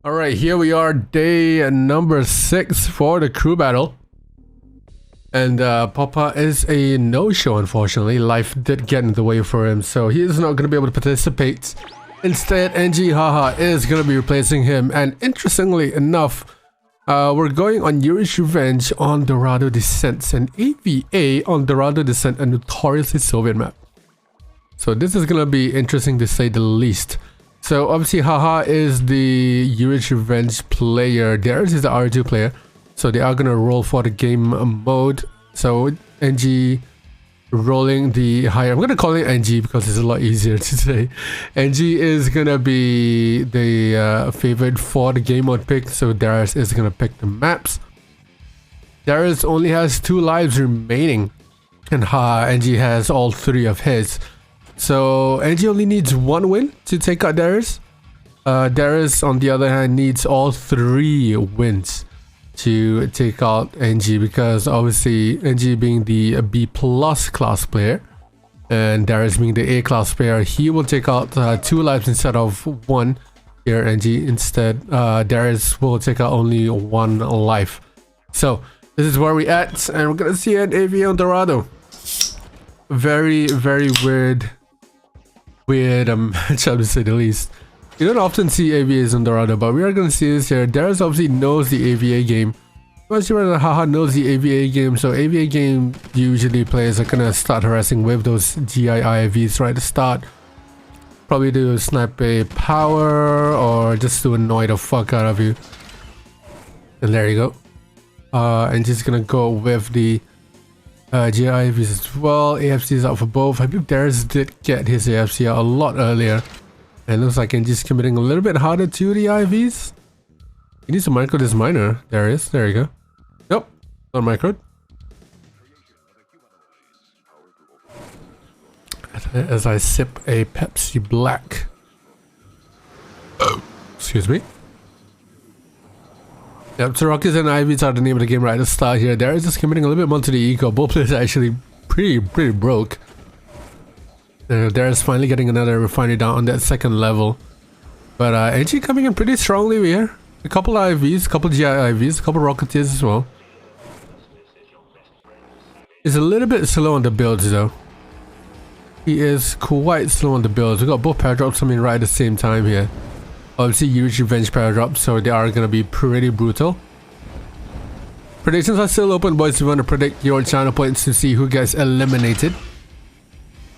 Alright, here we are, day number 6 for the crew battle. And Papa is a no-show, unfortunately. Life did get in the way for him, so he is not going to be able to participate. Instead, NG Haha is going to be replacing him. And interestingly enough, we're going on Yuri's Revenge on Dorado Descent and AVA on Dorado Descent, a notoriously Soviet map. So this is going to be interesting to say the least. So obviously Haha is the Yuri's Revenge player, Darius is the R2 player, so they are gonna roll for the game mode. So NG rolling the higher, I'm gonna call it NG because it's a lot easier to say. NG is gonna be the favorite for the game mode pick, so Darius is gonna pick the maps. Darius only has 2 lives remaining and NG has all 3 of his. So NG only needs 1 win to take out Darius. Darius, on the other hand, needs all 3 wins to take out NG, because obviously NG being the B+ class player and Darius being the A class player, he will take out 2 lives instead of 1. Here NG instead, Darius will take out only 1 life. So this is where we at, and we're gonna see an AV on Dorado. Very weird matchup to say the least. You don't often see AVAs on Dorado, but we are going to see this here. Darius obviously knows the AVA game. I'm sure that Haha knows the AVA game, so AVA game usually players are going to start harassing with those GIIVs right at the start. Probably do snipe a power or just to annoy the fuck out of you. And there you go. And just going to go with the GIVs as well. AFC is out for both. I believe Darius did get his AFC out a lot earlier. And looks like NG's committing a little bit harder to the IVs. He needs to micro this miner. Darius, there you go. Nope, not microed. As I sip a Pepsi Black. Excuse me. Yep, so Rockets and IVs are the name of the game right at the start here. Darius is committing a little bit more to the eco. Both players are actually pretty broke. Darius finally getting another refinery down on that 2nd level. But NG coming in pretty strongly here. A couple IVs, a couple GIIVs, a couple Rocketeers as well. He's a little bit slow on the builds though. He is quite slow on the builds. We got both paradrops coming right at the same time here. Obviously Yuri's Revenge paradrops, so they are going to be pretty brutal. Predictions are still open, boys. If you want to predict your channel points to see who gets eliminated.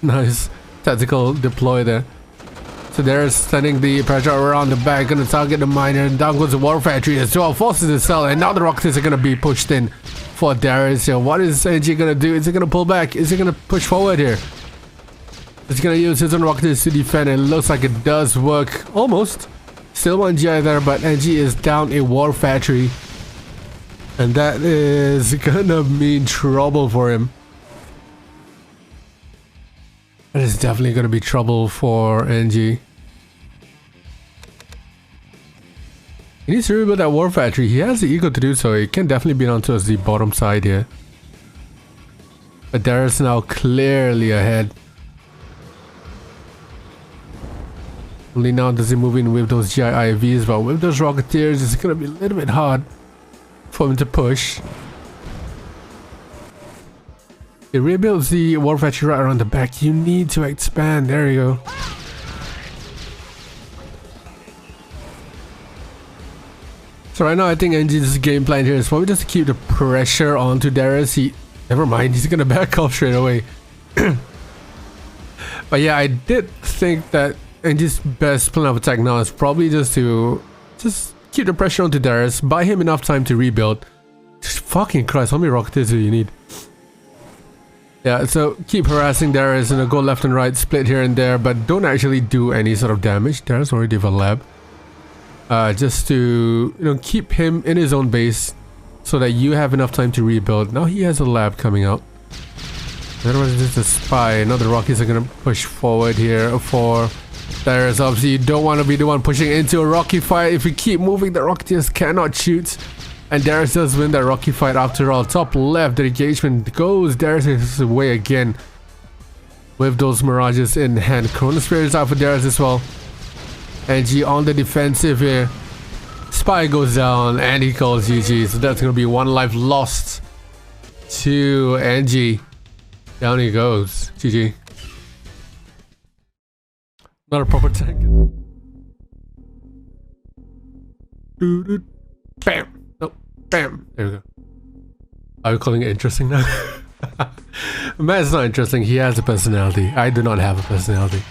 Nice tactical deploy there. So there's sending the paradrop around the back, going to target the miner, and down goes the war factory as well. Forces the cell, and now the rockets are going to be pushed in for Darius here. What is NG going to do? Is he going to pull back? Is he going to push forward here? He's going to use his own rockets to defend, and it looks like it does work. Almost. Still 1 GI there, but NG is down a war factory. And that is gonna mean trouble for him. That is definitely gonna be trouble for NG. He needs to rebuild that war factory. He has the ego to do so. He can definitely be down towards the bottom side here. But Darius now clearly ahead. Only now does he move in with those GIIVs, but with those Rocketeers, it's gonna be a little bit hard for him to push. He rebuilds the war factory right around the back. You need to expand. There you go. So right now, I think NG's game plan here is probably just to keep the pressure onto Darius. Never mind, he's gonna back off straight away. But yeah, I did think that NG's best plan of attack now is probably just to keep the pressure onto Darius, buy him enough time to rebuild. Fucking Christ, how many rockets do you need? Yeah, so keep harassing Darius and go left and right, split here and there, but don't actually do any sort of damage. Darius already have a lab. Just to, keep him in his own base so that you have enough time to rebuild. Now he has a lab coming out. Otherwise, just a spy. Now the Rockies are gonna push forward here for Darius. Obviously, you don't want to be the one pushing into a rocky fight. If you keep moving, the Rocketeers cannot shoot. And Darius does win that rocky fight after all. Top left, the engagement goes Darius' way again. With those Mirages in hand. Chronosphere is out for Darius as well. NG on the defensive here. Spy goes down and he calls GG. So that's gonna be 1 life lost to NG. Down he goes. GG. Not a proper tank. Bam. Nope. Bam. There we go. Are you calling it interesting now? Man, it's not interesting. He has a personality. I do not have a personality.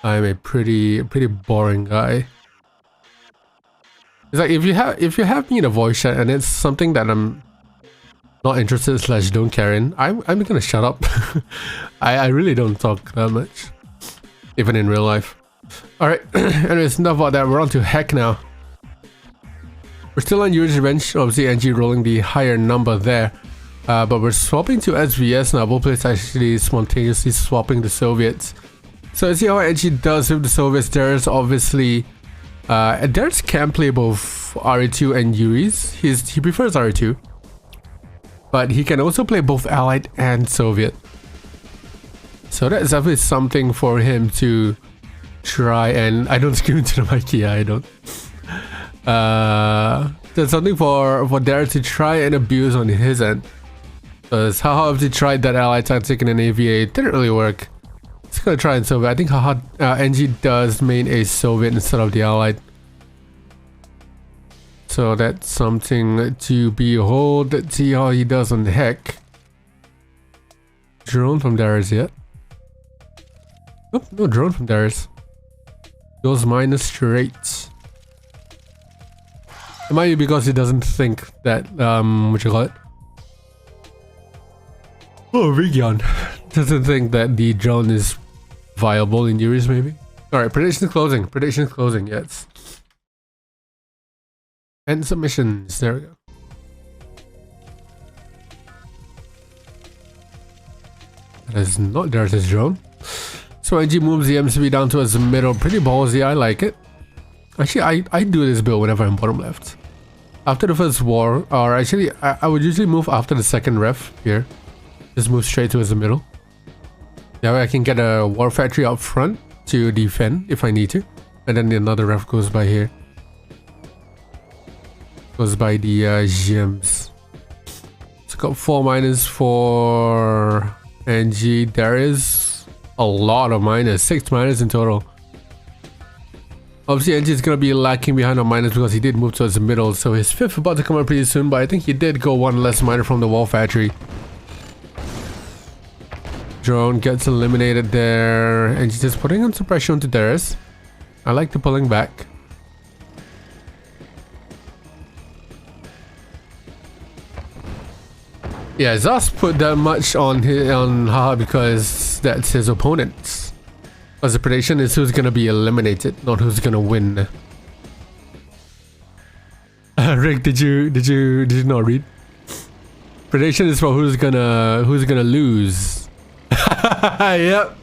I'm a pretty boring guy. It's like if you have me in a voice chat and it's something that I'm not interested / don't care in, I'm gonna shut up. I really don't talk that much, even in real life. All right. Anyways, enough about that. We're on to Heck now. We're still on Yuri's Revenge. Obviously, NG rolling the higher number there. But we're swapping to SVS now. Both players actually spontaneously swapping the Soviets. So let's see how NG does with the Soviets. Darius obviously... Darius can play both RE2 and Yuri's. He prefers RE2. But he can also play both Allied and Soviet. So that's definitely something for him to try. And I don't scream to the mic. Yeah, I don't. There's something for Darius to try and abuse on his end. Because Haha obviously tried that ally tactic in an AVA, it didn't really work. He's gonna try in Soviet. I think Haha NG does main a Soviet instead of the Allied. So that's something to behold. Let's see how he does on the Heck. Drone from Darius yet? Oh, no drone from Darius. Goes minus straight. It might be because he doesn't think that, what you call it? Oh, Vigyan doesn't think that the drone is viable in Yuri's maybe. Alright, predictions closing. Predictions closing, yes. And submissions, there we go. That is not Darius' drone. So NG moves the MCB down towards the middle. Pretty ballsy, I like it. Actually, I do this build whenever I'm bottom left. After the first war, or actually, I would usually move after the second ref here. Just move straight towards the middle. That way I can get a war factory up front to defend if I need to. And then another ref goes by here. Goes by the gems. It's got 4 miners for NG. Darius. A lot of miners. 6 miners in total. Obviously, NG is going to be lacking behind on miners because he did move towards the middle. So his 5th about to come up pretty soon. But I think he did go 1 less miner from the wall factory. Drone gets eliminated there. And she's just putting on some pressure onto Darius. I like the pulling back. Yeah, Zas put that much on Haha because that's his opponent. Because the prediction is who's gonna be eliminated, not who's gonna win. Rick, did you not read? Prediction is for who's gonna lose. Yep.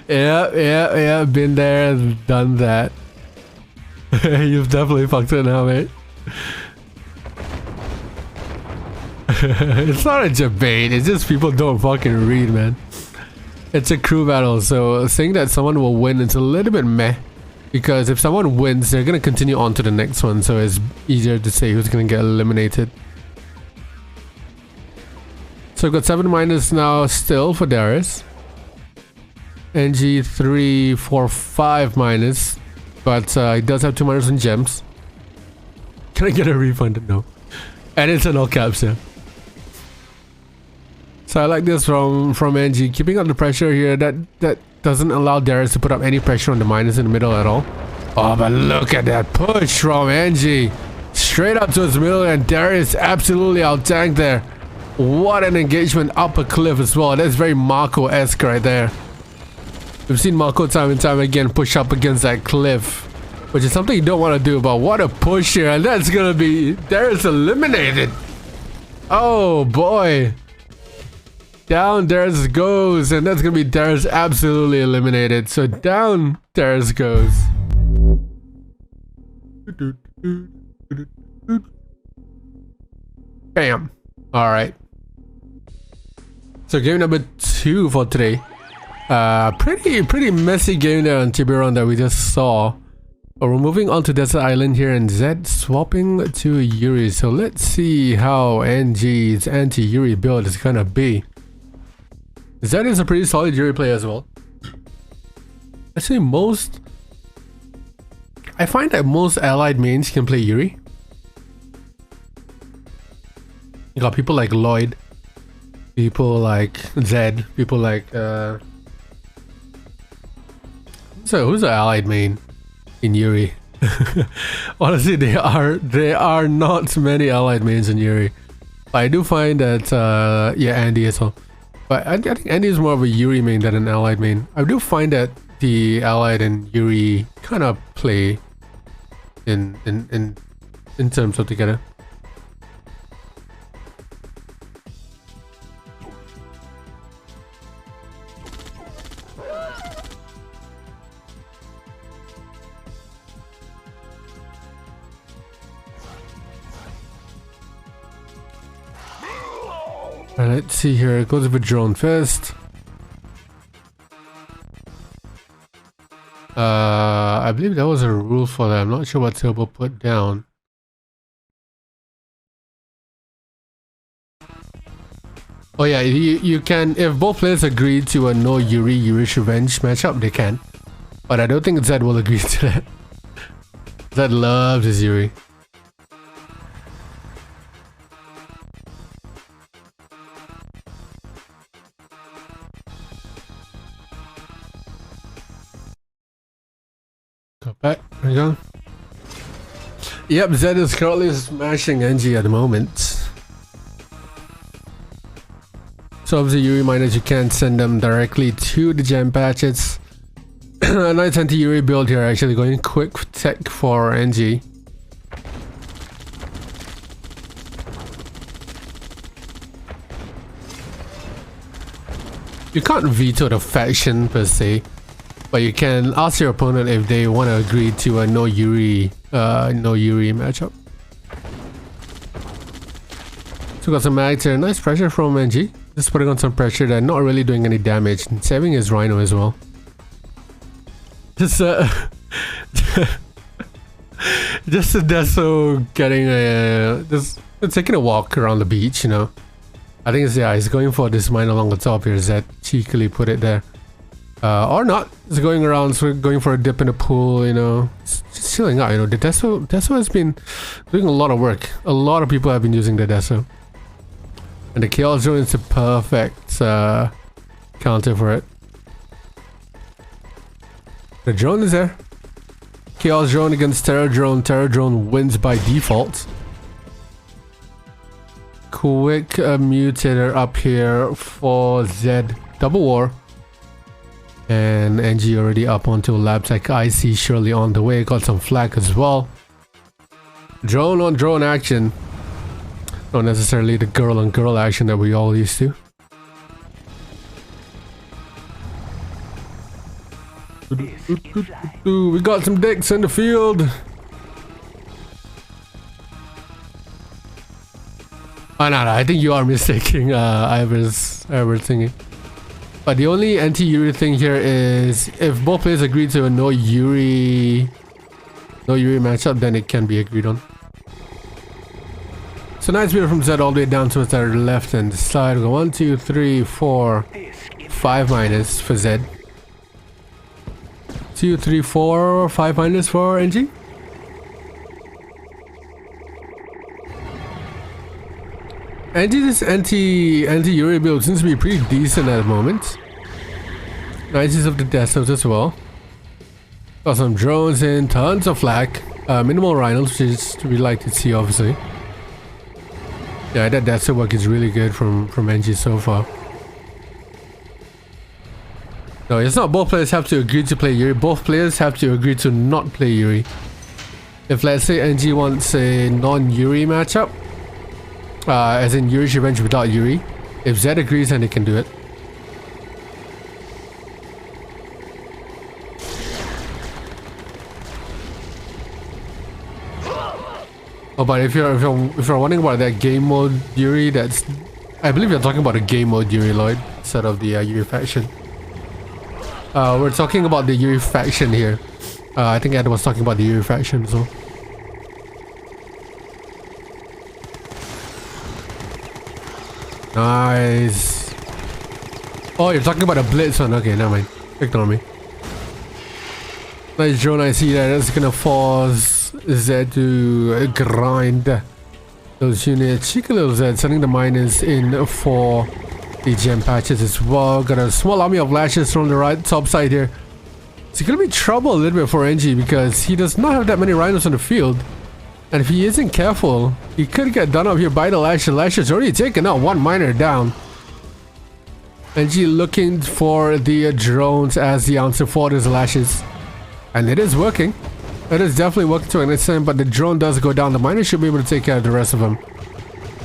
Been there, done that. You've definitely fucked it now, mate. It's not a debate, it's just people don't fucking read, man. It's a crew battle, so saying that someone will win is a little bit meh. Because if someone wins, they're gonna continue on to the next one, so it's easier to say who's gonna get eliminated. So we've got 7 minus now still for Darius. NG 3, 4, 5 minus. But he does have 2 minus in gems. Can I get a refund? No. And it's in all caps, yeah. So I like this from NG. Keeping up the pressure here. That doesn't allow Darius to put up any pressure on the minus in the middle at all. Oh, but look at that push from NG. Straight up towards the middle, and Darius absolutely out-tanked there. What an engagement up a cliff as well. That's very Marko-esque right there. We've seen Marko time and time again push up against that cliff, which is something you don't want to do, but what a push here. And that's gonna be Darius eliminated. Oh boy. Down Darius goes, and that's gonna be Darius absolutely eliminated. So down Darius goes. Bam. Alright. So game number 2 for today. Pretty messy game there on Tiburon that we just saw. But we're moving on to Desert Island here, and Zedd swapping to Yuri. So let's see how NG's anti-Yuri build is gonna be. Zedd is a pretty solid Yuri player as well. Actually, I find that most allied mains can play Yuri. You got people like Lloyd, people like Zedd, people like so who's the allied main in Yuri? Honestly, there are not many allied mains in Yuri. I do find that yeah, Andy as well. But I think Andy is more of a Yuri main than an allied main. I do find that the allied and Yuri kind of play in terms of together. Alright, let's see here. It goes with drone first. I believe that was a rule for that. I'm not sure what Turbo put down. Oh yeah, you can, if both players agree to a no Yuri's revenge matchup, they can. But I don't think Zedd will agree to that. Zedd loves his Yuri. Go back, there we go. Yep, Zedd is currently smashing NG at the moment. So obviously Yuri miners, you can't send them directly to the gem patches. A nice anti-Yuri build here, actually going quick tech for NG. You can't veto the faction per se, but you can ask your opponent if they want to agree to a no Yuri matchup. So got some mags here, nice pressure from NG. Just putting on some pressure there, not really doing any damage, and saving his Rhino as well. Just just a Deso getting just taking a walk around the beach, you know. I think it's, yeah, he's going for this mine along the top here. Zedd cheekily put it there. Or not. He's going around, so going for a dip in the pool, you know. Just chilling out, you know. The Deso has been doing a lot of work. A lot of people have been using the Deso. And the Chaos Drone is a perfect counter for it. The drone is there. Chaos Drone against Terror Drone. Terror Drone wins by default. Quick mutator up here for Zedd. Double war. And NG already up onto lab tech. IC surely on the way. Got some flak as well. Drone on drone action. Not necessarily the girl on girl action that we all used to. We got some dicks in the field. Oh no, I think you are mistaking Ivor's thingy. But the only anti-Yuri thing here is if both players agree to a no Yuri matchup, then it can be agreed on. So nice build from Zedd all the way down towards our left hand side. We go 1, 2, 3, 4, 5 minus for Zedd. 2, 3, 4, 5 minus for NG. NG's anti-Yuri build seems to be pretty decent at the moment. Nice use of the Desos as well. Got some drones in, tons of flak, minimal rhinos, which is we like to see obviously. Yeah, that Deso work is really good from NG so far. No, it's not both players have to agree to play Yuri, both players have to agree to not play Yuri. If let's say NG wants a non-Yuri matchup, as in Yuri's revenge without Yuri, if Zedd agrees, then they can do it. Oh, but if you're wondering about that game mode Yuri, that's, I believe you're talking about the game mode Yuri, Lloyd, instead of the Yuri faction. We're talking about the Yuri faction here. I think Ed was talking about the Yuri faction as well. Nice. Oh, you're talking about a blitz one. Okay, never mind. Ignore me. Nice drone, I see that. That's gonna force Zedd to grind those units. Cheeky little Zedd sending the miners in for the gem patches as well. Got a small army of lashes from the right top side here. It's gonna be trouble a little bit for NG because he does not have that many rhinos on the field. And if he isn't careful, he could get done up here by the lashes. Lashes already taken out one miner down. NG looking for the drones as the answer for those lashes. And it is working. It is definitely working to an extent, but the drone does go down. The miner should be able to take care of the rest of them.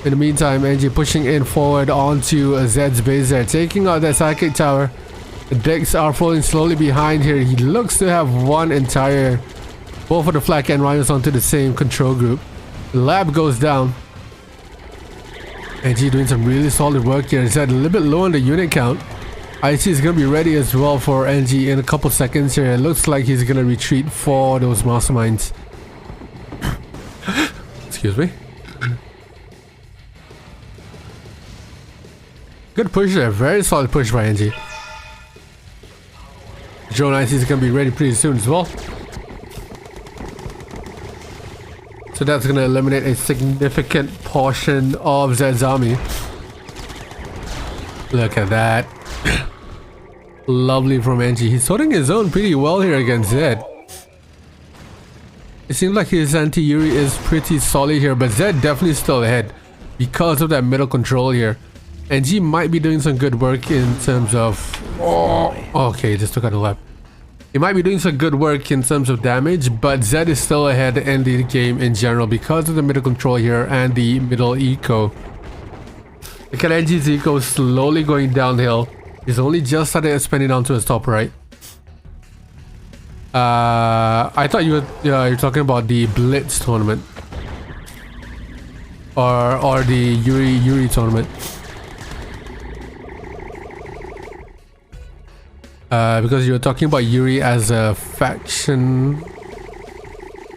In the meantime, NG pushing in forward onto Zedd's base there, taking out that psychic tower. The decks are falling slowly behind here. He looks to have one entire, both of the flak and rhinos onto the same control group. The lab goes down. NG doing some really solid work here. Zedd a little bit low on the unit count. IC is going to be ready as well for NG in a couple seconds here. It looks like he's going to retreat for those masterminds. Excuse me. Good push there. Very solid push by NG. Drone IC is going to be ready pretty soon as well. So that's going to eliminate a significant portion of Zedd's army. Look at that. Lovely from NG. He's holding his own pretty well here against Zedd. It seems like his anti-Yuri is pretty solid here, but Zedd definitely still ahead because of that middle control here. NG might be doing some good work in terms of... Oh, okay, just took out the lap. He might be doing some good work in terms of damage, but Zedd is still ahead in the game in general because of the middle control here and the middle eco. Look at NG's eco slowly going downhill. He's only just started expanding onto his top right. I thought you were talking about the Blitz tournament. Or the Yuri tournament. Because you were talking about Yuri as a faction.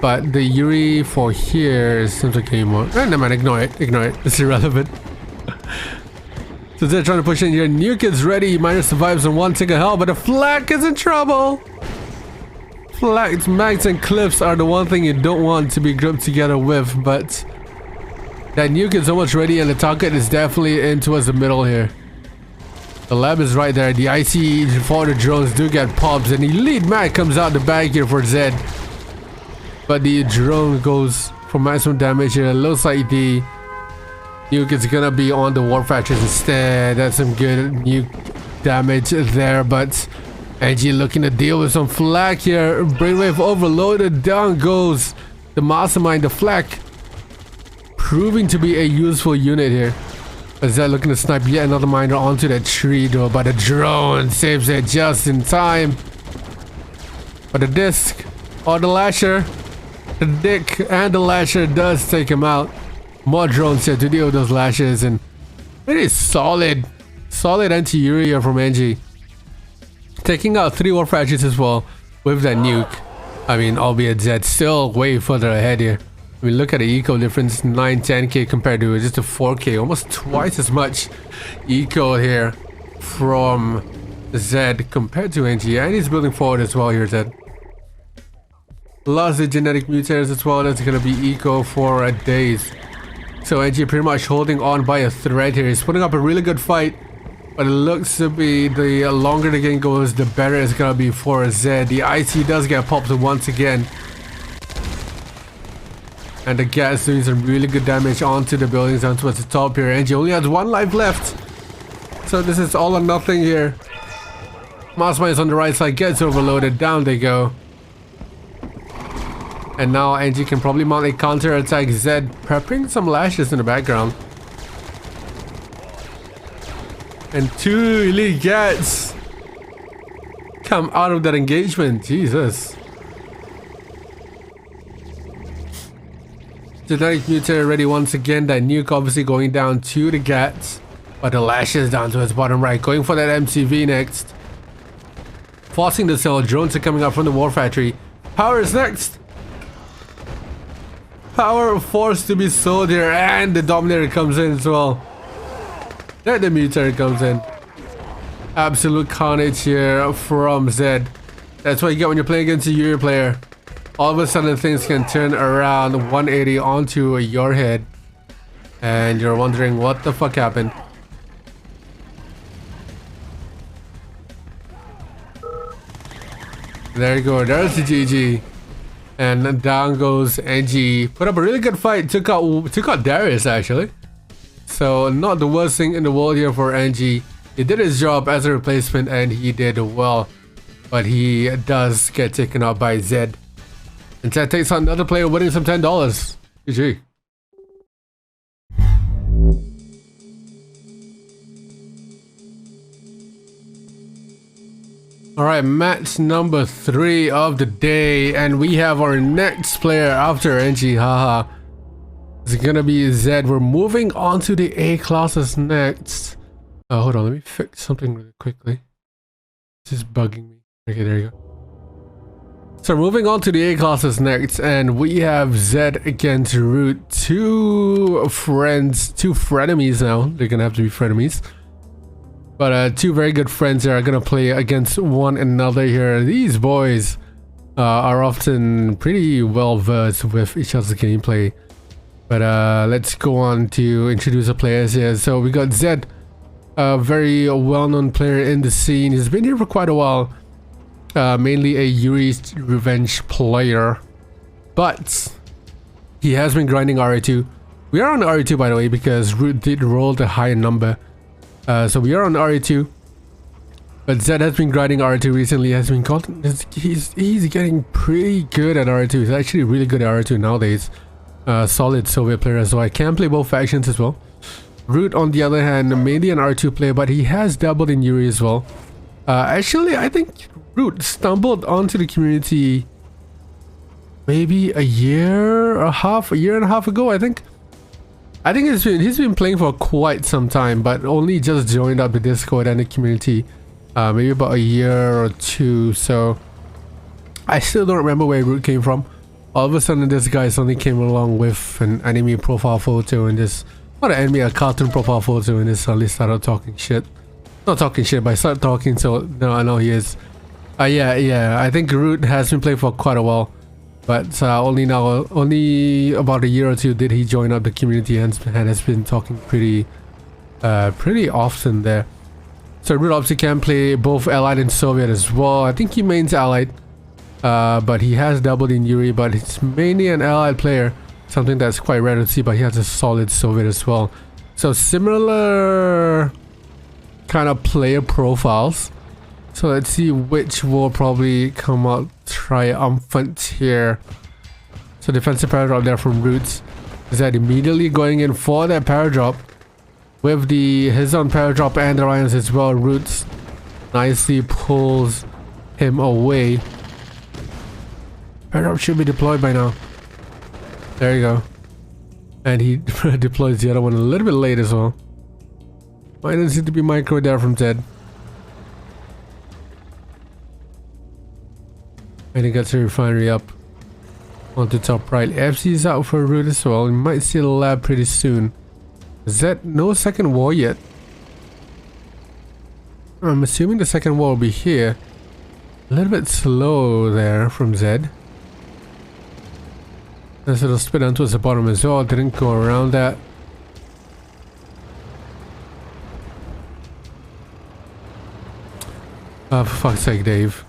But the Yuri for here seems like a more... never mind, ignore it. Ignore it. It's irrelevant. So they're trying to push in here. Nuke is ready. Miner survives on one tick of hell, but the flak is in trouble. Flaks, mags, and cliffs are the one thing you don't want to be grouped together with, but that nuke is almost ready and the target is definitely in towards the middle here. The lab is right there. The IC for the drones do get pops, and the elite mag comes out the bag here for Zedd. But the drone goes for maximum damage here. It looks like the nuke is gonna be on the war factors instead. That's some good nuke damage there, but NG looking to deal with some flak here. Brainwave overloaded. Down goes the mastermind, the flak, proving to be a useful unit here. As they're looking to snipe yet another miner onto that tree though, but the drone saves it just in time. But the disc or the lasher, the dick and the lasher does take him out. More drones here to deal with those lashes, and it is solid anti-Yuri here from NG. Taking out 3 war fractures as well with that nuke. I mean, albeit Zedd still way further ahead here. I mean, look at the eco difference, 9-10k compared to just a 4k, almost twice as much eco here from Zedd compared to NG. And he's building forward as well here, Zedd. Lots of genetic mutators as well. That's gonna be eco for days. So NG pretty much holding on by a thread here. He's putting up a really good fight, but it looks to be the longer the game goes, the better it's gonna be for Zedd. The IC does get popped once again, and the gas doing some really good damage onto the buildings down towards the top here. NG only has 1 life left, so this is all or nothing here. Mastermind is on the right side, gets overloaded, down they go. And now NG can probably mount a counter attack. Zedd prepping some lashes in the background. And 2 elite gets come out of that engagement. Jesus. Genetic mutator ready once again. That nuke obviously going down to the gats. But the lashes down to his bottom right. Going for that MCV next. Forcing the cell. Drones are coming up from the war factory. Power is next. Power forced to be sold here, and the Dominator comes in as well. Then the Mutator comes in. Absolute carnage here from Zedd. That's what you get when you're playing against a Yuri player. All of a sudden things can turn around 180 onto your head. And you're wondering what the fuck happened. There you go, there's the GG. And down goes NG. Put up a really good fight, took out Darius actually. So not the worst thing in the world here for NG. He did his job as a replacement and he did well. But he does get taken out by Zedd. And Zedd takes on another player winning some $10. GG. Alright, match number 3 of the day, and we have our next player after NG, haha. It's gonna be Zedd. We're moving on to the A classes next. Hold on, let me fix something really quickly. It's just bugging me. Okay, there you go. So moving on to the A classes next, and we have Zedd against Root. Two frenemies now. They're gonna have to be frenemies. But two very good friends here are gonna play against one another here. These boys are often pretty well versed with each other's gameplay. But let's go on to introduce the players here. So we got Zedd, a very well-known player in the scene. He's been here for quite a while. Mainly a Yuri's Revenge player. But he has been grinding RA2. We are on RA2 by the way because Root did roll the higher number. So we are on RA2, but Zedd has been grinding RA2 recently. He's getting pretty good at RA2. He's actually really good at RA2 nowadays. Solid Soviet player, so I can play both factions as well. Root on the other hand, mainly an R2 player, but he has dabbled in Yuri as well. Actually, I think Root stumbled onto the community maybe a year and a half ago, I think. He's been playing for quite some time, but only just joined up the Discord and the community maybe about a year or two. So I still don't remember where Root came from. All of a sudden this guy suddenly came along with an anime profile photo and this, not an anime, a cartoon profile photo, and this suddenly started talking shit. Not talking shit, but I started talking, so no, I know he is. Yeah, I think Root has been playing for quite a while. But only about a year or two did he join up the community and has been talking pretty often there. So Root obviously can play both Allied and Soviet as well. I think he mains Allied, but he has doubled in Yuri, but he's mainly an Allied player. Something that's quite rare to see, but he has a solid Soviet as well. So similar kind of player profiles. So let's see which will probably come out triumphant here. So defensive power drop there from Roots. Zedd immediately going in for that power drop with his own power drop and the Ryans as well. Roots nicely pulls him away. Power drop should be deployed by now. There you go. And he deploys the other one a little bit late as well. Why does it to be micro there from Zedd? And he gets the refinery up onto top right. FC's out for Root as well. We might see the lab pretty soon. Zedd, no second wall yet. I'm assuming the second wall will be here. A little bit slow there from Zedd. This little spit down towards the bottom as well. Didn't go around that. Oh, for fuck's sake, Dave.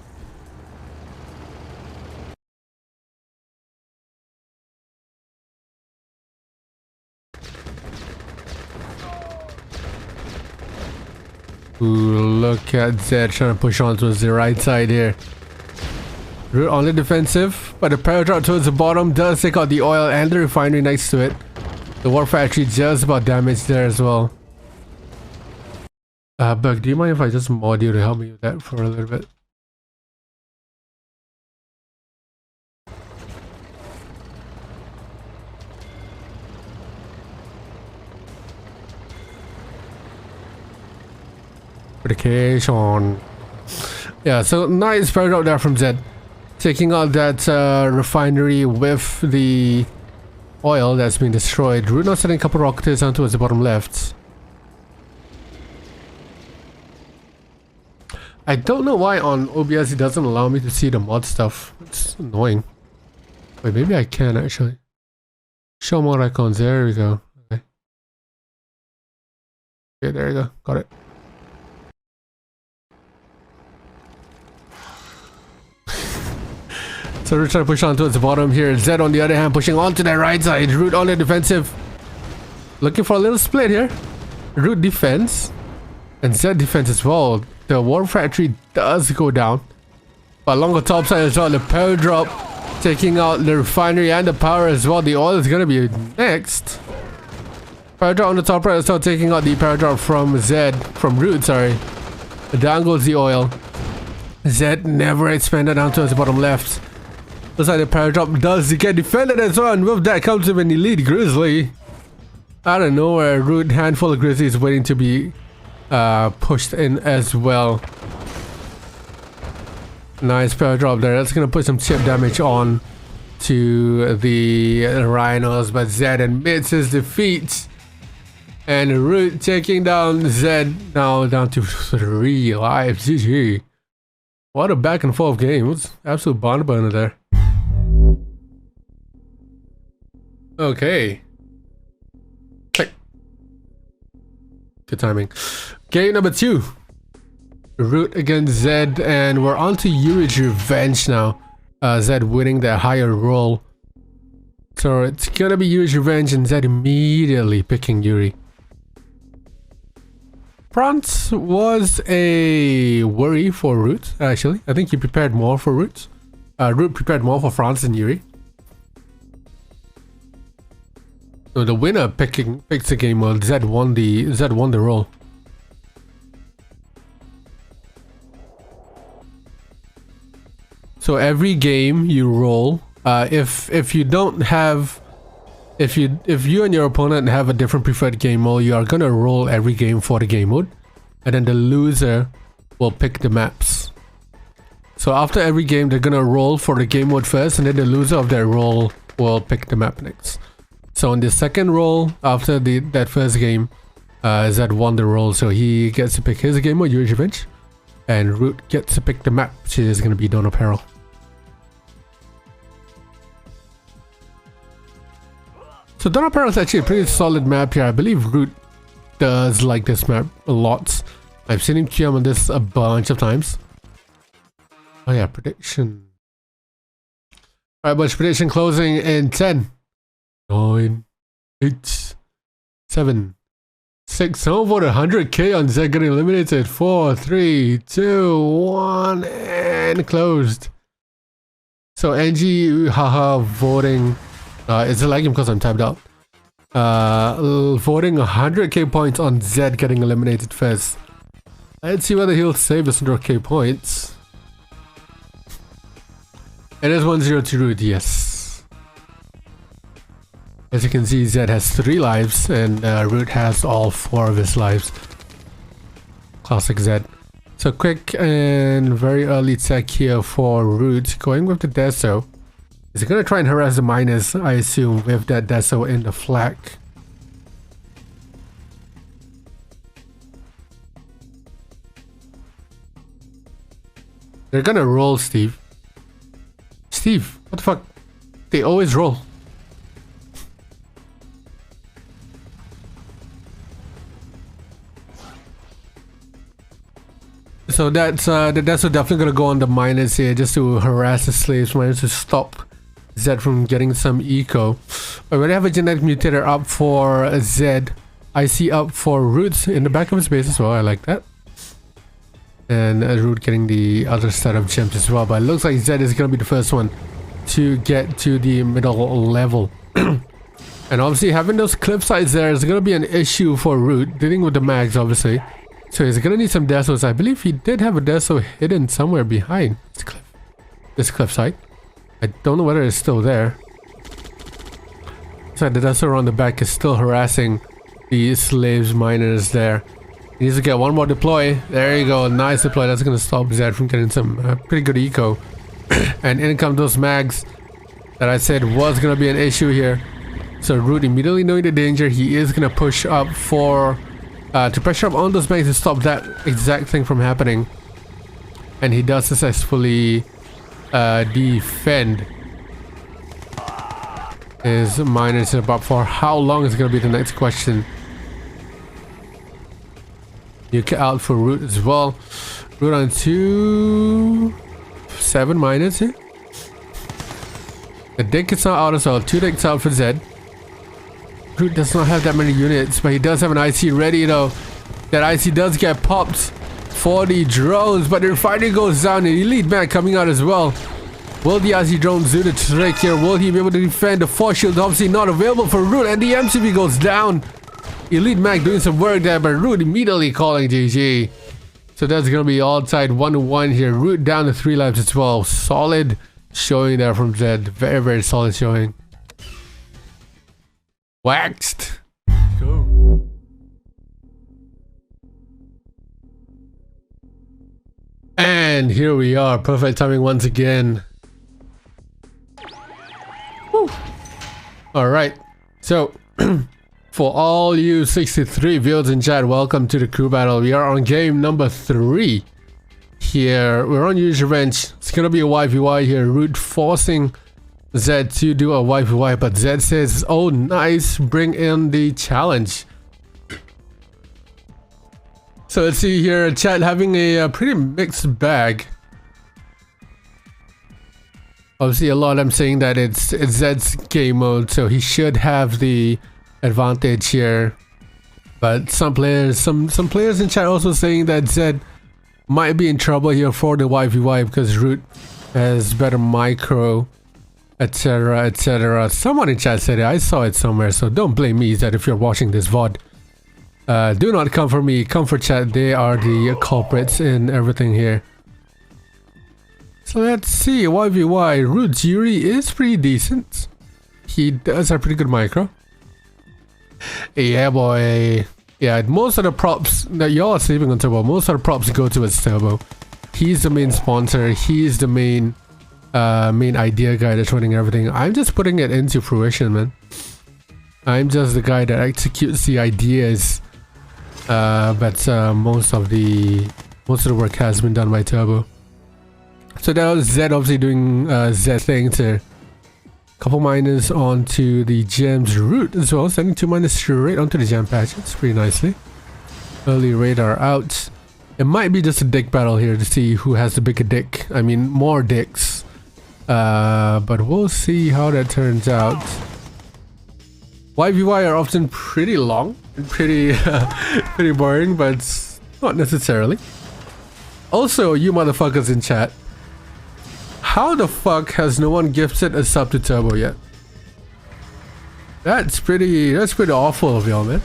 Ooh, look at Zedd trying to push on towards the right side here. Root on the defensive, but the power drop towards the bottom does take out the oil and the refinery next to it. The war factory just about damaged there as well. Bug, do you mind if I just mod you to help me with that for a little bit? Dedication. Yeah, so nice power drop there from Zedd. taking out that refinery with the oil that's been destroyed. Root now sending a couple rockets down towards the bottom left. I don't know why on OBS it doesn't allow me to see the mod stuff. It's annoying. Wait, maybe I can actually. Show mod icons. There we go. Okay. Okay, there you go. Got it. So we're trying to push on towards the bottom here. Zedd on the other hand pushing onto the right side. Root on the defensive. Looking for a little split here. Root defense. And Zedd defense as well. The war factory does go down. But along the top side as well, the power drop taking out the refinery and the power as well. The oil is going to be next. Power drop on the top right as well, taking out the power drop from Zedd. From Root, sorry. Down goes the oil. Zedd never expanded down towards the bottom left. Looks like the power drop does get defended as well, and with that comes an elite grizzly. Out of nowhere, Root handful of grizzlies waiting to be pushed in as well. Nice power drop there. That's gonna put some chip damage on to the rhinos, but Zedd admits his defeat. And Root taking down Zedd, now down to 3 lives. GG. What a back and forth game. It was absolute barn burner there. Okay. Click. Good timing. Game number 2. Root against Zedd, and we're on to Yuri's revenge now. Zedd winning the higher roll. So it's gonna be Yuri's revenge, and Zedd immediately picking Yuri. France was a worry for Root, actually. I think he prepared more for Root. Root prepared more for France than Yuri. So the winner picks the game. Well, Zedd won the roll. So every game you roll, if you don't have, if you and your opponent have a different preferred game mode, you are gonna roll every game for the game mode, and then the loser will pick the maps. So after every game, they're gonna roll for the game mode first, and then the loser of their roll will pick the map next. So in the second roll, after that first game, Zedd won the roll, so he gets to pick his game mode, Yuri's Revenge, and Root gets to pick the map, which is gonna be Dawn of Peril. So Dawn of Peril is actually a pretty solid map here. I believe Root does like this map a lot. I've seen him QM on this a bunch of times. Oh yeah, prediction. Alright, but prediction closing in 10, 9, 8, 7, 6. Someone voted 100k on Zedd getting eliminated. 4, 3, 2, 1, and closed. So NG haha voting. It's lagging because I'm tabbed out. Voting 100k points on Zedd getting eliminated first. Let's see whether he'll save his 100k points. It is 1-0 to Root, yes. As you can see, Zedd has 3 lives and Root has all 4 of his lives. Classic Zedd. So quick and very early tech here for Root, going with the Deso. He's gonna try and harass the miners, I assume, with that Deso in the flag. They're gonna roll, Steve. Steve, what the fuck? They always roll. So that's definitely gonna go on the miners here, just to harass the slaves, miners to stop Zedd from getting some eco. I already have a genetic mutator up for Zedd. I see up for Root in the back of his base as well. I like that. And Root getting the other set of gems as well. But it looks like Zedd is gonna be the first one to get to the middle level. And obviously having those cliff sides there is gonna be an issue for Root, dealing with the mags obviously. So he's gonna need some Desos. I believe he did have a Deso hidden somewhere behind this cliff side. I don't know whether it's still there. So the Deso on the back is still harassing the slaves miners there. He needs to get one more deploy. There you go, nice deploy. That's gonna stop Zedd from getting some pretty good eco. And in come those mags that I said was gonna be an issue here. So Root, immediately knowing the danger, he is gonna push up for to pressure up on those mags to stop that exact thing from happening. And he does successfully defend his miners. But for how long is gonna be the next question. You get out for Root as well. Root on 7 miners here. The Dick is not out as well. 2 Dicks out for Zedd. Root does not have that many units, but he does have an IC ready though. That IC does get popped for the drones, but the refinery goes down. An elite man coming out as well. Will the IC drones do the trick here? Will he be able to defend? The force shield obviously not available for Root, and the MCV goes down. Elite Mag doing some work there, but Root immediately calling GG. So that's gonna be all tied 1-1 here. Root down to 3 lives as well. Solid showing there from Zedd. Very, very solid showing. Waxed. Go. And here we are. Perfect timing once again. Alright. So, for all you 63 viewers in chat, welcome to the crew battle. We are on game number 3. Here, we're on Yuri's Revenge. It's gonna be a 1v1 here. Root forcing Zedd to do a 1v1, but Zedd says, oh nice, bring in the challenge. So let's see here, chat having a pretty mixed bag. Obviously a lot of them saying that it's Zedd's game mode, so he should have the advantage here. But some players in chat also saying that Zedd might be in trouble here for the 1v1 because Root has better micro, etc, etc. Someone in chat said it. I saw it somewhere, so don't blame me, Zedd, if you're watching this VOD. Do not come for me, come for chat. They are the culprits in everything here. So let's see, 1v1. Root's Yuri is pretty decent. He does have pretty good micro. Yeah, boy. Yeah, most of the props that y'all are sleeping on Turbo, most of the props go towards Turbo. He's the main sponsor. He's the main idea guy that's running everything. I'm just putting it into fruition, man. I'm just the guy that executes the ideas. But most of the work has been done by Turbo. So that was Zedd obviously doing Zedd thing to couple miners onto the gems. Root as well, sending 2 miners straight onto the gem patches pretty nicely. Early radar out. It might be just a dick battle here to see who has the bigger dick. I mean, more dicks. But we'll see how that turns out. 1v1 are often pretty long and pretty pretty boring, but not necessarily. Also, you motherfuckers in chat, how the fuck has no one gifted a sub to Turbo yet? That's pretty awful of y'all, man.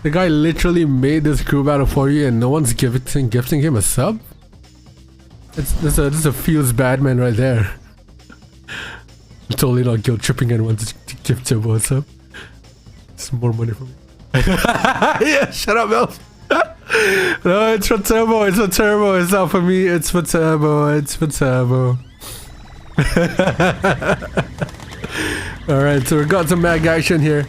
The guy literally made this crew battle for you and no one's gifting him a sub? This is a feels bad man right there. I'm totally not guilt tripping anyone to give Turbo a sub. It's more money for me. Yeah, shut up, Mel. No, it's for Turbo, it's for Turbo, it's not for me, it's for Turbo, it's for Turbo. Alright, so we got some mag action here.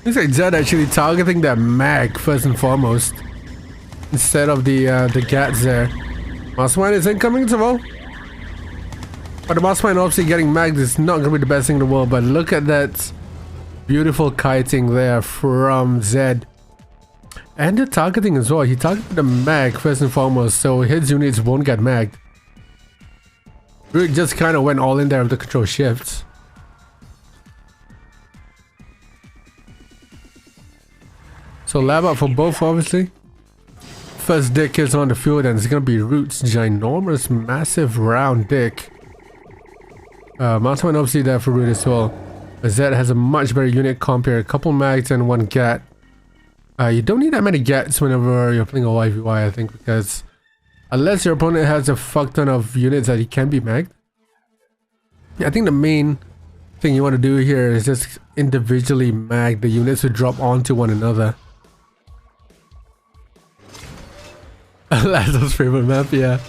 Looks like Zedd actually targeting that mag first and foremost, instead of the gats there. Mastermind is incoming as well. But the Mastermind obviously getting magged is not going to be the best thing in the world, but look at that beautiful kiting there from Zedd. And the targeting as well. He targeted the mag first and foremost, so his units won't get magged. Root just kind of went all in there with the control shifts. So lab up for both, obviously. First dick is on the field, and it's gonna be Root's ginormous, massive, round dick. Mastermind obviously there for Root as well. Zedd has a much better unit comp here. A couple mags and 1 gat. You don't need that many gats whenever you're playing a 1v1, I think, because unless your opponent has a fuck ton of units that he can be magged. I think the main thing you want to do here is just individually mag the units to drop onto one another. Lazo's favorite map, yeah.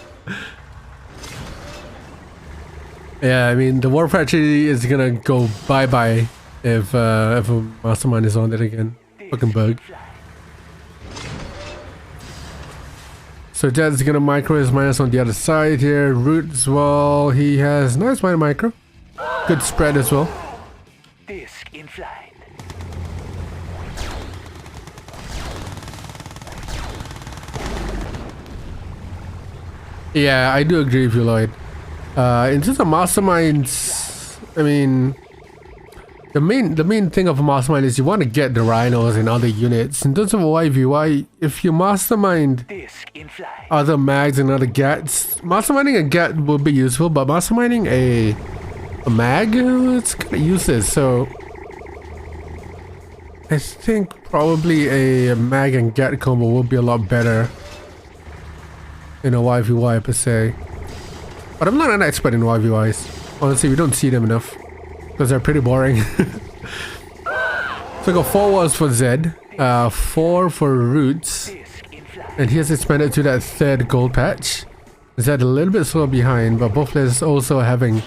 Yeah, I mean the war factory is gonna go bye-bye if a mastermind is on it again. Fucking bug. So Jedd's gonna micro his minus on the other side here. Root as well. He has nice micro. Good spread as well. Disc in flight. Yeah, I do agree with you, Lloyd. In terms of masterminds, I mean, the main thing of a mastermind is you want to get the rhinos and other units. In terms of a YVY, if you mastermind other mags and other gats, masterminding a gat will be useful, but masterminding a mag, it's kind of useless. So I think probably a mag and gat combo will be a lot better in a YVY per se. But I'm not an expert in YVYs. Honestly, we don't see them enough because they're pretty boring. So I got 4 walls for Zedd, 4 for Roots, and he has expanded to that 3rd gold patch. Zedd a little bit slower behind, but both players also having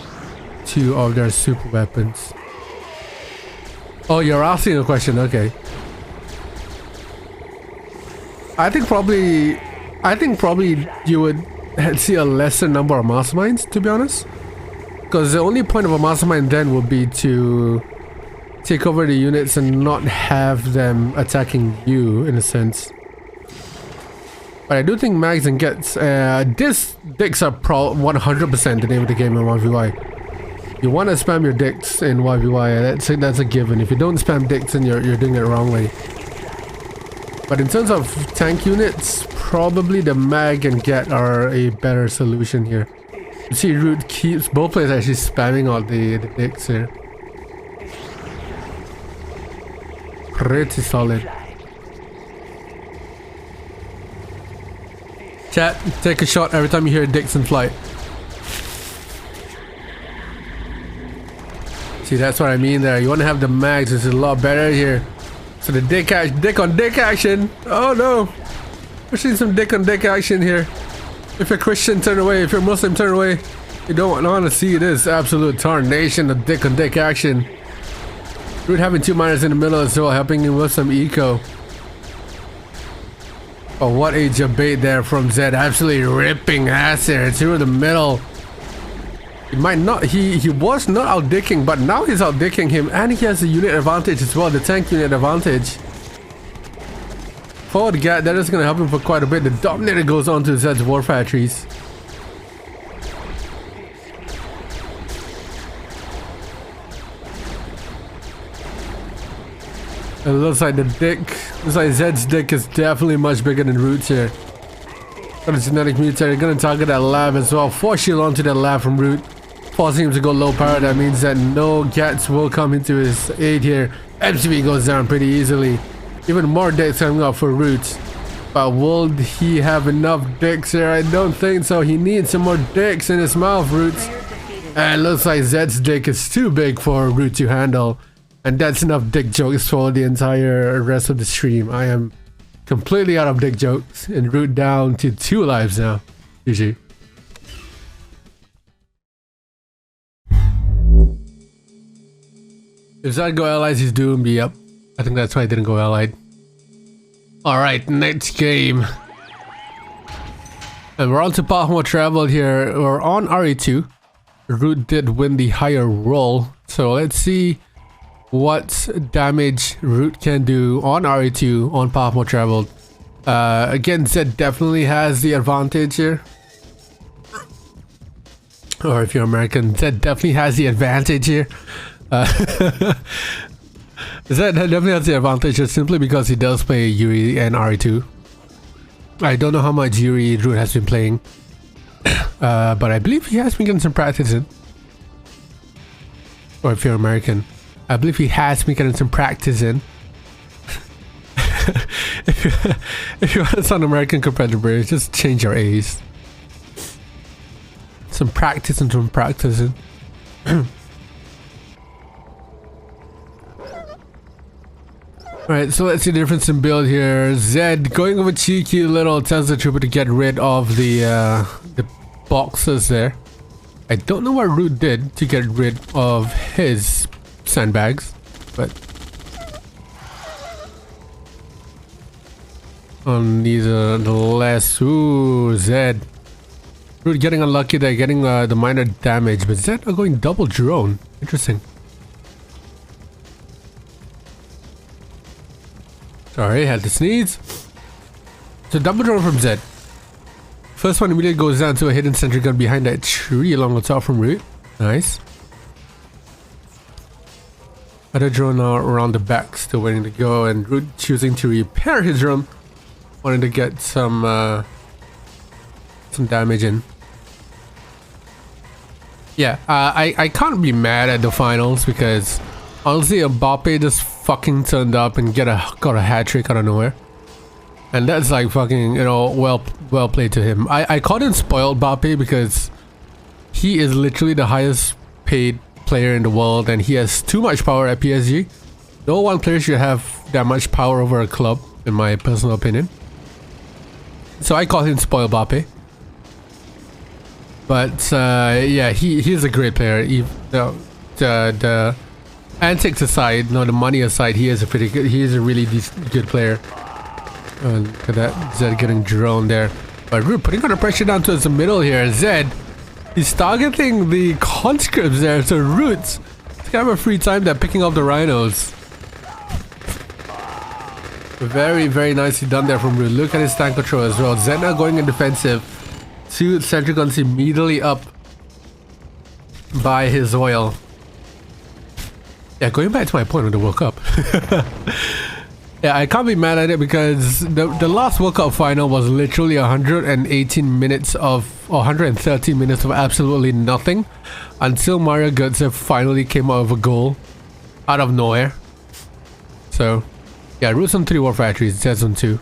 2 of their super weapons. Oh, you're asking a question, okay. I think probably you would see a lesser number of masterminds, to be honest. Because the only point of a mastermind then would be to take over the units and not have them attacking you, in a sense. But I do think mags and gets, dicks are 100% the name of the game in 1v1. You want to spam your dicks in 1v1, that's a given. If you don't spam dicks, then you're doing it wrongly. But in terms of tank units, probably the mag and get are a better solution here. You see Root keeps both players actually spamming out the dicks here. Pretty solid. Chat, take a shot every time you hear dicks in flight. See, that's what I mean there. You want to have the mags, this is a lot better here. So the dick on dick action. Oh no. We're seeing some dick on dick action here. If you're Christian, turn away. If you're Muslim, turn away. You don't want to see this absolute tarnation of dick on dick action. Root having 2 miners in the middle as well, helping him with some eco. Oh, what a debate there from Zedd. Absolutely ripping ass there through the middle. He might not, he was not out dicking, but now he's out dicking him, and he has a unit advantage as well, the tank unit advantage. Forward gat, that is going to help him for quite a bit. The Dominator goes on to Zedd's war factories. It looks like Zedd's dick is definitely much bigger than Root's here. Got a genetic mutator, gonna target that lab as well. Force shield onto that lab from Root, forcing him to go low power. That means that no gats will come into his aid here. MCV goes down pretty easily. Even more dicks coming up for Root. But will he have enough dicks here? I don't think so. He needs some more dicks in his mouth, Roots. And it looks like Zedd's dick is too big for Root to handle. And that's enough dick jokes for the entire rest of the stream. I am completely out of dick jokes and Root down to 2 lives now. GG. If Zedd go allies, he's doomed. Yep. I think that's why I didn't go allied. Alright, next game. And we're on to Path Travel here. We're on RE2. Root did win the higher roll. So let's see what damage Root can do on RE2 on Path Travel. Again, Zedd definitely has the advantage here. Or if you're American, Zedd definitely has the advantage here. Zedd definitely has the advantage just simply because he does play Yuri and RE2. I don't know how much Yuri Root has been playing. But I believe he has been getting some practice in. Or if you're American, I believe he has been getting some practice in. if you want to sound American compared to British, just change your A's. Some practice and some practicing. Alright, so let's see the difference in build here. Zedd going over cheeky little Tesla Trooper to get rid of the boxes there. I don't know what Root did to get rid of his sandbags, but on these the less. Ooh, Zedd. Root getting unlucky there, getting the minor damage, but Zedd are going double drone. Interesting. Sorry, had to sneeze. So double drone from Zedd. First one immediately goes down to a hidden sentry gun behind that tree along the top from Root. Nice. Other drone now around the back, still waiting to go, and Root choosing to repair his drone, wanting to get some damage in. Yeah, I can't be mad at the finals because honestly, Mbappe just fucking turned up and got a hat trick out of nowhere. And that's like fucking, you know, well played to him. I called him spoiled Mbappe because he is literally the highest paid player in the world and he has too much power at PSG. No one player should have that much power over a club, in my personal opinion. So I call him spoiled Mbappe. But yeah, he's a great player. The antics aside, no, the money aside, he is a really good player. Look at that, Zedd getting droned there. But Root putting on the pressure down towards the middle here. Zedd, he's targeting the conscripts there. So Root's kind of a free time there, picking up the rhinos. Very, very nicely done there from Root. Look at his tank control as well. Zedd now going in defensive. Two sentry guns immediately up by his oil. Yeah, going back to my point of the World Cup. Yeah, I can't be mad at it because the last World Cup final was literally 118 minutes of, or 113 minutes of absolutely nothing until Mario Götze finally came out of a goal out of nowhere. So, yeah, Root's on 3 war factories, Zedd's on 2.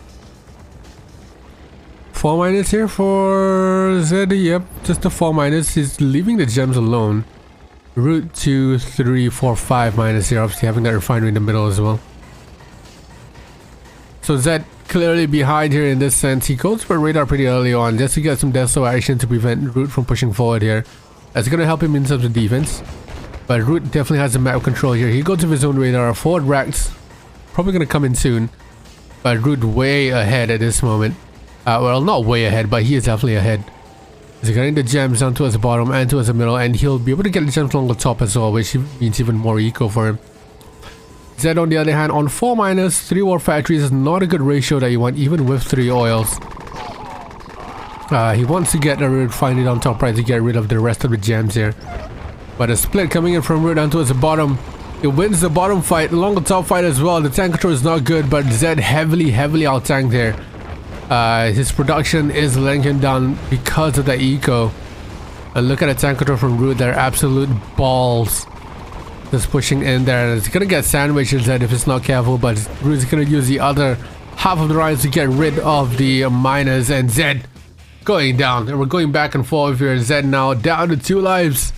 4 minus here for Zedd, yep, just a 4 minus. He's leaving the gems alone. Root 2, 3, 4, 5 minus here, obviously having that refinery in the middle as well. So Zedd clearly behind here in this sense. He goes for radar pretty early on just to get some deso action to prevent Root from pushing forward here. That's going to help him in terms of defense. But Root definitely has the map control here. He goes to his own radar. Forward racks probably going to come in soon. But Root way ahead at this moment. Well, not way ahead, but he is definitely ahead. He's getting the gems down towards the bottom and towards the middle, and he'll be able to get the gems along the top as well, which means even more eco for him. Zedd on the other hand on 4 minus, 3 war factories is not a good ratio that you want even with 3 oils. He wants to get a refinery on top right to get rid of the rest of the gems here. But a split coming in from Root down towards the bottom. It wins the bottom fight, along the top fight as well. The tank control is not good, but Zedd heavily out-tanked there. His production is letting him down because of the eco. And look at the tank control from Root, they're absolute balls. Just pushing in there. It's gonna get sandwiched Zedd if it's not careful, but Root's gonna use the other half of the rhinos to get rid of the miners, and Zedd going down. And we're going back and forth here. Zedd now down to 2 lives.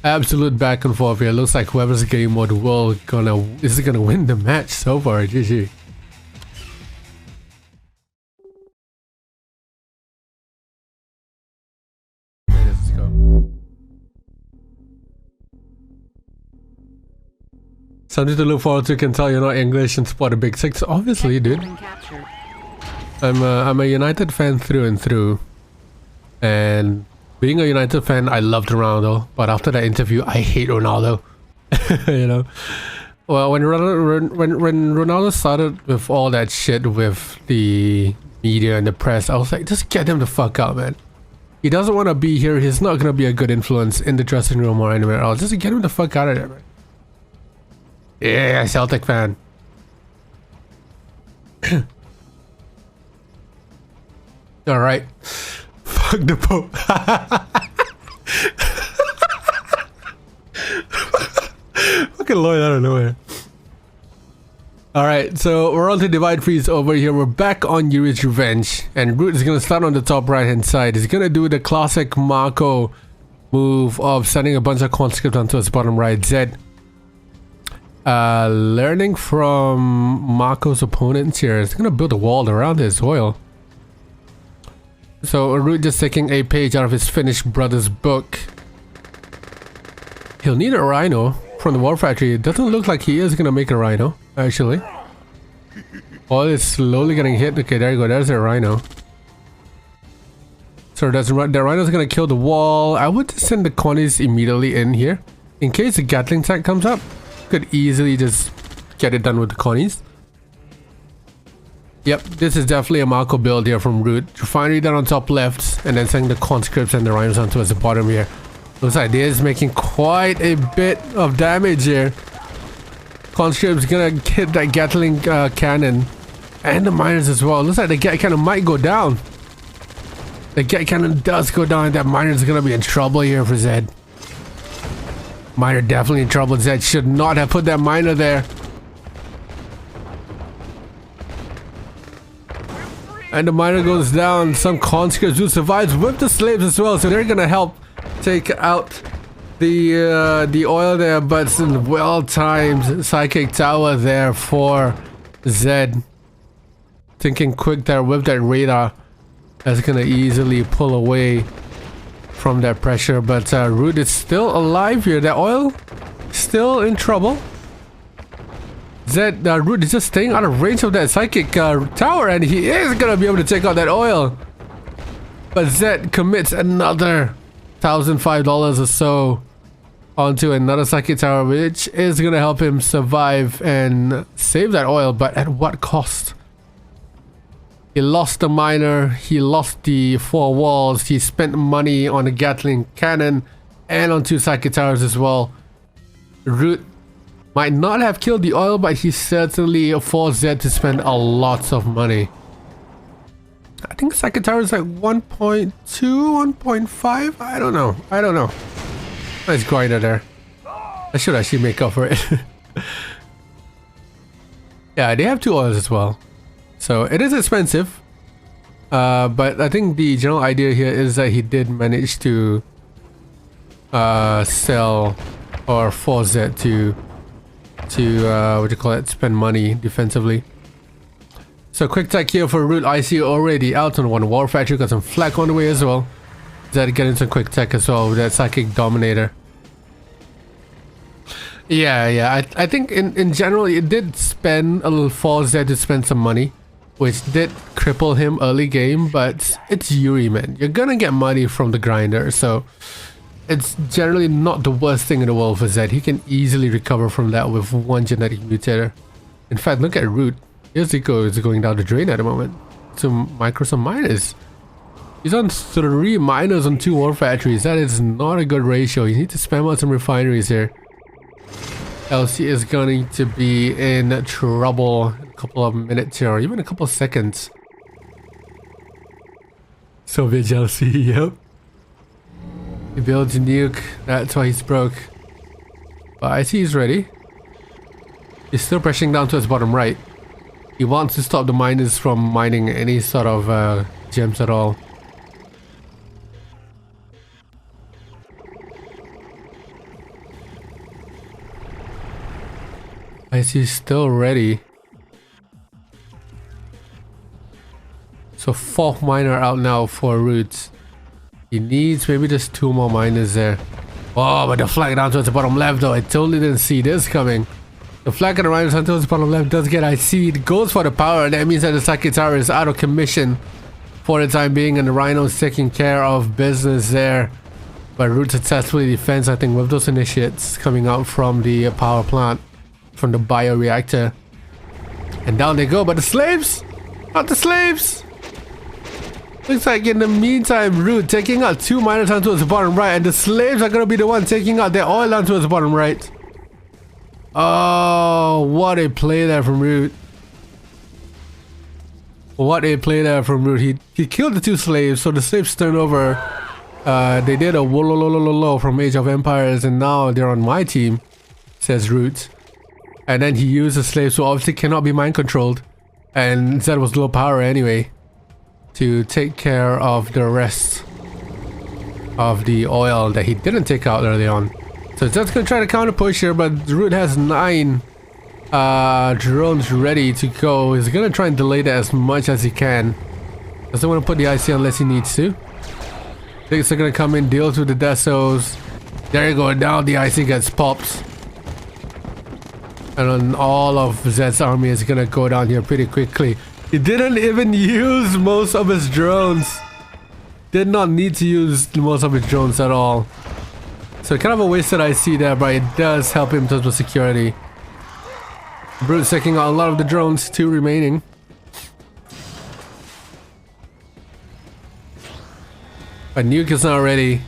Absolute back and forth here. Looks like whoever's getting more the world is gonna win the match so far. GG. Let's go. Something to look forward to. Can tell you're not English and support a big 6. Obviously, dude. I'm a United fan through and through, and being a United fan, I loved Ronaldo, but after that interview, I hate Ronaldo. You know, well, when Ronaldo started with all that shit with the media and the press, I was like, just get him the fuck out, man. He doesn't want to be here. He's not gonna be a good influence in the dressing room or anywhere else. Just get him the fuck out of there, man. Yeah, Celtic fan. All right. Fuck the Pope. Fucking Lloyd out of nowhere. Alright, so we're on to Divide Freeze over here. We're back on Yuri's Revenge. And Root is going to start on the top right hand side. He's going to do the classic Marko move of sending a bunch of conscripts onto his bottom right. Zedd. Learning from Marko's opponents here. He's going to build a wall around his oil. So Root just taking a page out of his Finnish brother's book. He'll need a rhino from the war factory. It doesn't look like he is gonna make a rhino, actually. Oil is slowly getting hit. Okay, there you go. There's a rhino. So the rhino's gonna kill the wall. I would just send the connies immediately in here. In case the Gatling tank comes up, could easily just get it done with the connies. Yep, this is definitely a Marko build here from Root. Refinery down on top left, and then sending the conscripts and the rhinos on towards the bottom here. Looks like this is making quite a bit of damage here. Conscript's gonna hit that Gatling cannon. And the miners as well. Looks like the Gat cannon might go down. The Gat cannon does go down. That miner's gonna be in trouble here for Zedd. Miner definitely in trouble. Zedd should not have put that miner there. And the miner goes down. Some conscripts who survives with the slaves as well. So they're gonna help take out the oil there. But some well-timed psychic tower there for Zedd. Thinking quick there with that radar. That's gonna easily pull away from that pressure. But Root is still alive here. That oil still in trouble. Zedd, Root is just staying out of range of that psychic tower, and he is gonna be able to take out that oil. But Zedd commits another $1,005 or so onto another psychic tower, which is gonna help him survive and save that oil. But at what cost? He lost the miner, he lost the 4 walls, he spent money on a Gatling cannon and on 2 psychic towers as well. Root might not have killed the oil, but he certainly forced Zedd to spend a lot of money. I think psychic tower is like 1.2, 1.5? I don't know. Nice grinder there. I should actually make up for it. Yeah, they have 2 oils as well. So it is expensive, but I think the general idea here is that he did manage to sell or force Zedd to what do you call it, spend money defensively. So quick tech here for Root. I see already out on one war factory, got some flak on the way as well. Zedd getting some quick tech as well with that psychic dominator. Yeah, I think in general it did spend a little, force Zedd to spend some money, which did cripple him early game, but it's Yuri, man. You're gonna get money from the grinder, so it's generally not the worst thing in the world for Zedd. He can easily recover from that with 1 genetic mutator. In fact, look at Root. Here's he goes, going down the drain at the moment. Some miners. He's on 3 miners on 2 war factories. That is not a good ratio. You need to spam out some refineries here. Else he is going to be in trouble in a couple of minutes here, or even a couple of seconds. Soviet jealousy, yep. He builds a nuke, that's why he's broke. But I see he's ready. He's still pressing down to his bottom right. He wants to stop the miners from mining any sort of gems at all. I see he's still ready. So 4th miner out now for Roots. He needs maybe just 2 more miners there. Oh, but the flag down towards the bottom left though. I totally didn't see this coming. The flag of the rhinos down towards the bottom left does get IC. It goes for the power. That means that the psychic tower is out of commission for the time being, and the rhinos taking care of business there. But Root successfully defends, I think, with those initiates coming out from the power plant, from the bioreactor. And down they go, but the slaves! Not the slaves! Looks like in the meantime, Root taking out 2 miners down towards the bottom right, and the slaves are gonna be the one taking out their oil down towards the bottom right. Oh, what a play there from Root. What a play there from Root. He killed the 2 slaves, so the slaves turned over. They did a wololololo from Age of Empires, and now they're on my team, says Root. And then he used the slaves, who obviously cannot be mind controlled, and Zedd was low power anyway, to take care of the rest of the oil that he didn't take out early on. So Zedd's gonna try to counter push here, but Root has 9 drones ready to go. He's gonna try and delay that as much as he can. Doesn't want to put the IC unless he needs to. Things are gonna come in, deals with the Desos. There you go. Now the IC gets popped. And then all of Zedd's army is gonna go down here pretty quickly. He didn't even use most of his drones. Did not need to use most of his drones at all. So kind of a wasted IC there, but it does help him in terms of security. Brute's taking out a lot of the drones, 2 remaining. A nuke is not ready,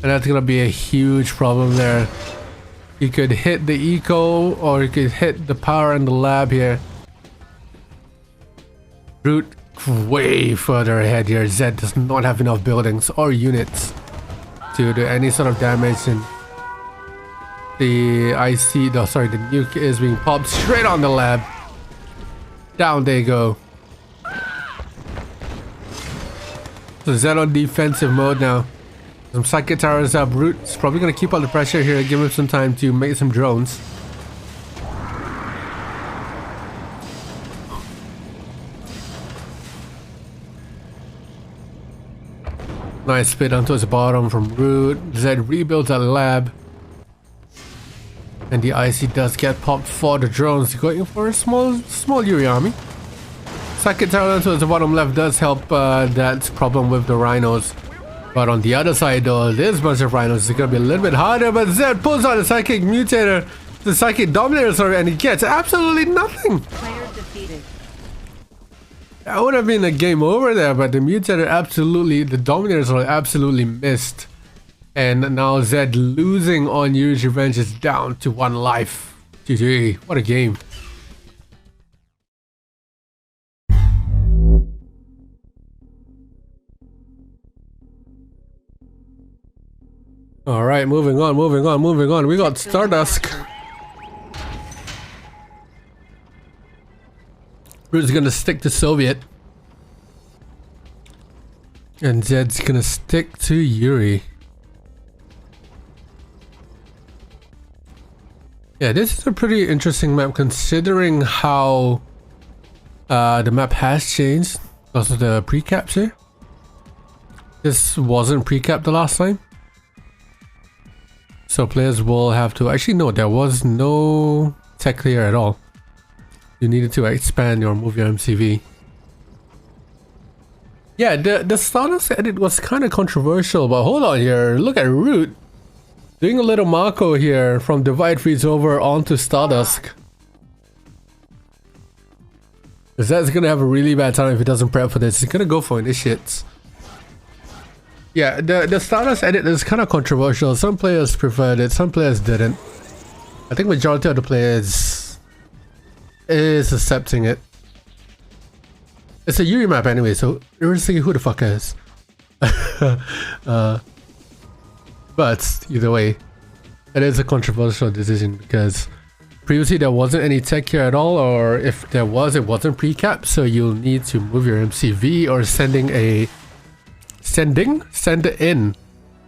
and that's gonna be a huge problem there. You could hit the eco, or you could hit the power in the lab here. Brute way further ahead here. Zedd does not have enough buildings or units to do any sort of damage, and the IC, the nuke is being popped straight on the lab. Down they go. So Zedd on defensive mode now. Some psychic towers up. Brute's probably gonna keep up the pressure here, give him some time to make some drones. Nice spit down towards the bottom from Root. Zedd rebuilds that lab. And the IC does get popped for the drones, going for a small Yuri army. Second tower down towards the bottom left does help that problem with the rhinos. But on the other side though, this bunch of rhinos is gonna be a little bit harder, but Zedd pulls out the psychic mutator, the psychic dominator, sorry, and he gets absolutely nothing. Player defeated. That would have been a game over there, but the mutator absolutely, the dominators are absolutely missed. And now Zedd losing on Yuri's revenge is down to 1 life. GG, what a game. Alright, moving on. We got Stardust. Brute's gonna stick to Soviet. And Zedd's gonna stick to Yuri. Yeah, this is a pretty interesting map considering how the map has changed because of the pre-capture. This wasn't pre-capped the last time. So players will have to... Actually, no, there was no tech clear at all. You needed to expand or move your MCV. Yeah, the Stardust edit was kind of controversial, but hold on here. Look at Root. Doing a little Marko here from Divide Freeze over onto Stardust. Zedd's gonna have a really bad time if he doesn't prep for this. He's gonna go for initiates. Yeah, the Stardust edit is kind of controversial. Some players preferred it, some players didn't. I think majority of the players is accepting it. It's a Yuri map anyway, so realistically, who the fuck cares? But either way, it is a controversial decision because previously there wasn't any tech here at all, or if there was, it wasn't pre-capped, so you'll need to move your MCV or send in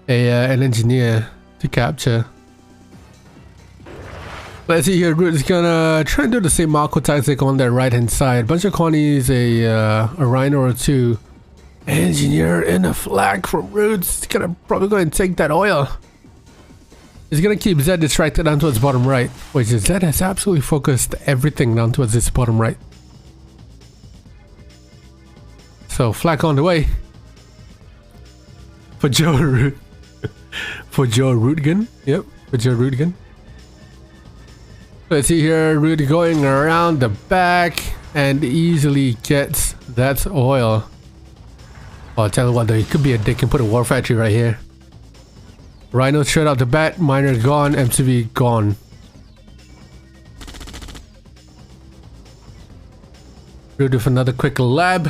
an engineer to capture. Let's see here, Root is gonna try and do the same Marko tactic on that right hand side. Bunch of Connies, a Rhino or 2. Engineer in a flag from Roots. He's gonna probably go and take that oil. He's gonna keep Zedd distracted down towards bottom right, which is Zedd has absolutely focused everything down towards this bottom right. So flag on the way for Joe Root. For Joe Rootgen. Yep, for Joe Rootgen. Let's see here, Root going around the back and easily gets that oil. Oh, I'll tell you what though, it could be a dick and put a war factory right here. Rhino straight out the bat, miner gone, MCV gone. Root with another quick lab.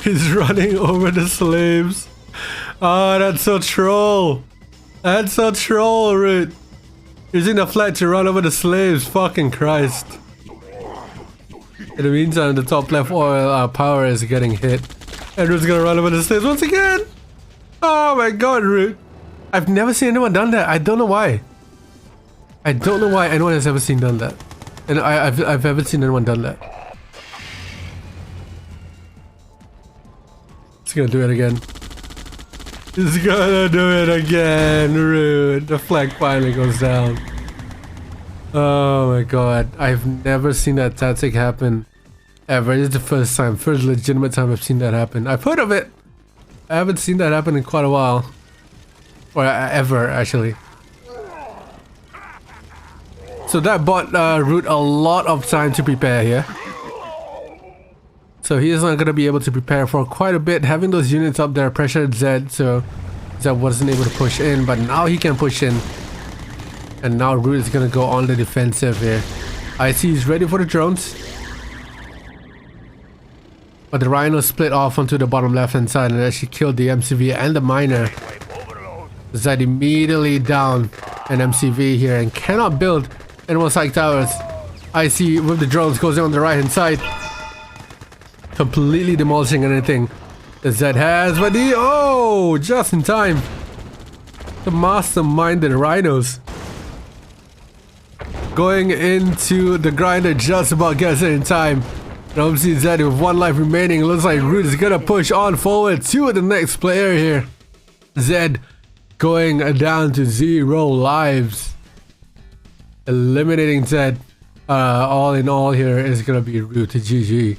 He's running over the slaves. Oh, that's so troll. That's so troll, Root. Using the flag to run over the slaves. Fucking Christ. In the meantime, the top left oil power is getting hit. And Root's gonna run over the slaves once again. Oh my god, Root. I've never seen anyone done that. I don't know why. I don't know why anyone has ever seen done that. And I've ever seen anyone done that. He's gonna do it again. He's gonna do it again. Rude. The flag finally goes down. Oh my god. I've never seen that tactic happen. Ever. This is the first time. First legitimate time I've seen that happen. I've heard of it. I haven't seen that happen in quite a while. Or ever, actually. So that bought Root a lot of time to prepare here. So he is not going to be able to prepare for quite a bit. Having those units up there pressured Zedd, so Zedd wasn't able to push in, but now he can push in. And now Root is going to go on the defensive here. I see he's ready for the drones. But the Rhino split off onto the bottom left hand side and actually killed the MCV and the miner. Zedd immediately down an MCV here and cannot build any more psych towers. I see with the drones goes in on the right hand side. Completely demolishing anything that Zedd has, but just in time. The mastermind, the Rhinos. Going into the grinder, just about gets it in time. And obviously Zedd with 1 life remaining. Looks like Root is gonna push on forward to the next player here. Zedd going down to 0 lives. Eliminating Zedd. All in all here is gonna be Root to GG.